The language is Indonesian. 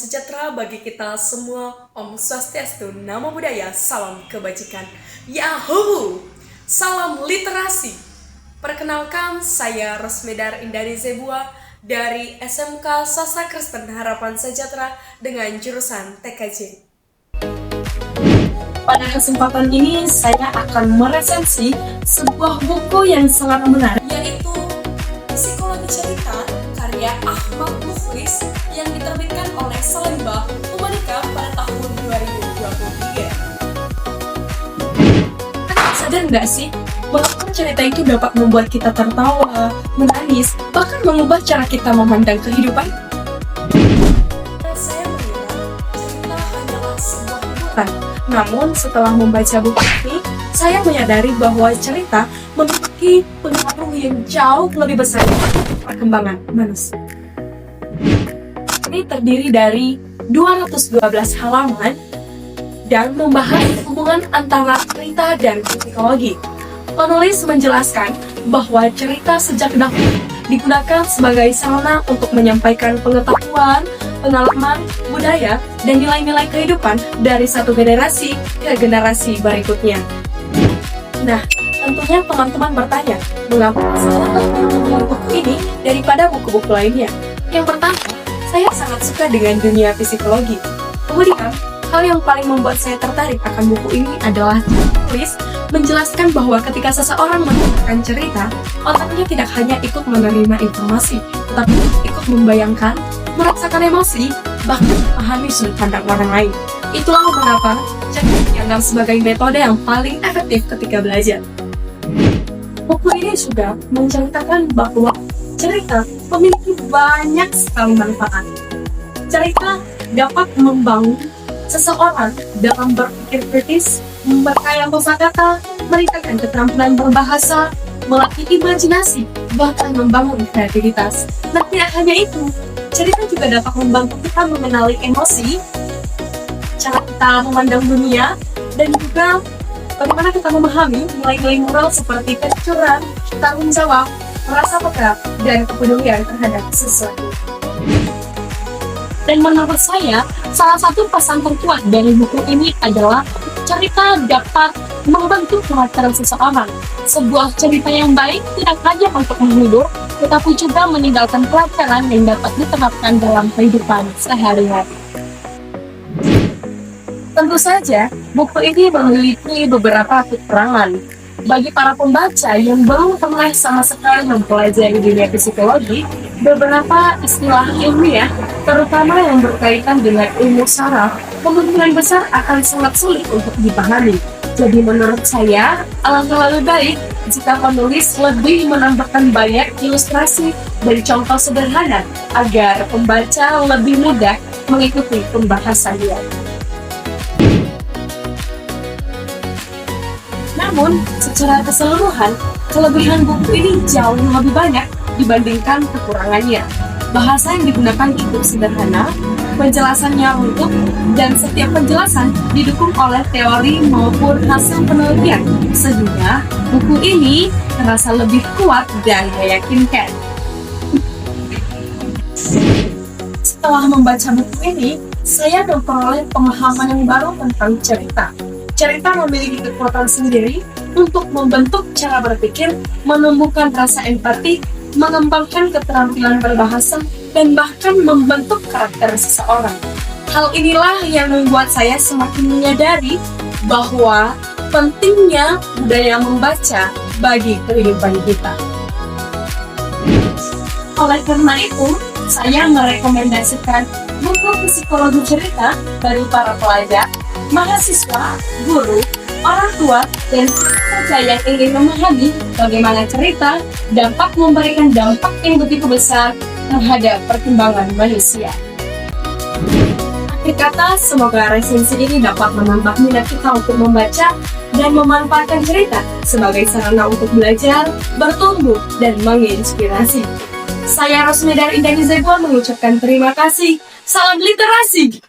sejahtera bagi kita semua. Om Swastiastu, Namo Buddhaya, salam kebajikan. Yahoo! Salam literasi. Perkenalkan, saya Rosmedar Indari Zebua dari SMK Sastra Kristen Harapan Sejahtera dengan jurusan TKJ. Pada kesempatan ini, saya akan meresensi sebuah buku yang sangat menarik, yaitu Psikologi Cerita karya Ahmad Mukhlis yang diterbitkan oleh Salemba Humanika pada tahun 2023. Sadar nggak sih bahwa cerita itu dapat membuat kita tertawa, menangis, bahkan mengubah cara kita memandang kehidupan? Saya mengira cerita hanyalah sebuah hiburan. Namun setelah membaca buku ini, saya menyadari bahwa cerita memiliki pengaruh yang jauh lebih besar untuk perkembangan manusia. Ini terdiri dari 212 halaman dan membahas hubungan antara cerita dan psikologi. Penulis menjelaskan bahwa cerita sejak dahulu digunakan sebagai sarana untuk menyampaikan pengetahuan, pengalaman, budaya, dan nilai-nilai kehidupan dari satu generasi ke generasi berikutnya. Nah, tentunya teman-teman bertanya, mengapa saya lebih memilih buku ini daripada buku-buku lainnya? Yang pertama, saya sangat suka dengan dunia psikologi. Kemudian, hal yang paling membuat saya tertarik akan buku ini adalah penulis menjelaskan bahwa ketika seseorang mendengarkan cerita, otaknya tidak hanya ikut menerima informasi, tetapi ikut membayangkan, merasakan emosi, bahkan memahami sudut pandang orang lain. Itulah mengapa cerita dianggap sebagai metode yang paling efektif ketika belajar. Buku ini juga menceritakan bahwa cerita memiliki banyak sekali manfaat. Cerita dapat membangun seseorang dalam berpikir kritis, memperkaya kosakata, meningkatkan keterampilan berbahasa, melatih imajinasi, bahkan membangun kreativitas. Nah, tidak hanya itu, cerita juga dapat membantu kita mengenali emosi, cara kita memandang dunia, dan juga bagaimana kita memahami nilai-nilai moral seperti kejujuran, tanggung jawab, rasa peka, dan kepedulian terhadap sesuatu. Dan menurut saya, salah satu pesan terkuat dari buku ini adalah cerita dapat membentuk karakter seseorang. Sebuah cerita yang baik tidak hanya untuk menghibur, tetapi juga meninggalkan pelajaran yang dapat diterapkan dalam kehidupan sehari-hari. Tentu saja, buku ini memiliki beberapa kekurangan. Bagi para pembaca yang belum pernah sama sekali mempelajari dunia psikologi, beberapa istilah ilmiah, terutama yang berkaitan dengan ilmu saraf, kemungkinan besar akan sangat sulit untuk dipahami. Jadi menurut saya, alangkah lebih baik jika penulis lebih menambahkan banyak ilustrasi dan contoh sederhana agar pembaca lebih mudah mengikuti pembahasannya. Namun, secara keseluruhan, kelebihan buku ini jauh lebih banyak dibandingkan kekurangannya. Bahasa yang digunakan cukup sederhana, penjelasannya lengkap, dan setiap penjelasan didukung oleh teori maupun hasil penelitian, sehingga buku ini terasa lebih kuat dan meyakinkan. Setelah membaca buku ini, saya memperoleh pemahaman yang baru tentang cerita. Cerita memiliki kekuatan sendiri untuk membentuk cara berpikir, menumbuhkan rasa empati, mengembangkan keterampilan berbahasa, dan bahkan membentuk karakter seseorang. Hal inilah yang membuat saya semakin menyadari bahwa pentingnya budaya membaca bagi kehidupan kita. Oleh karena itu, saya merekomendasikan buku Psikologi Cerita bagi para pelajar, mahasiswa, guru, orang tua, dan siapa saja yang ingin memahami bagaimana cerita dapat memberikan dampak yang begitu besar terhadap perkembangan manusia. Akhir kata, semoga resensi ini dapat menambah minat kita untuk membaca dan memanfaatkan cerita sebagai sarana untuk belajar, bertumbuh, dan menginspirasi. Saya Rosmedar Indari Zebua mengucapkan terima kasih. Salam literasi!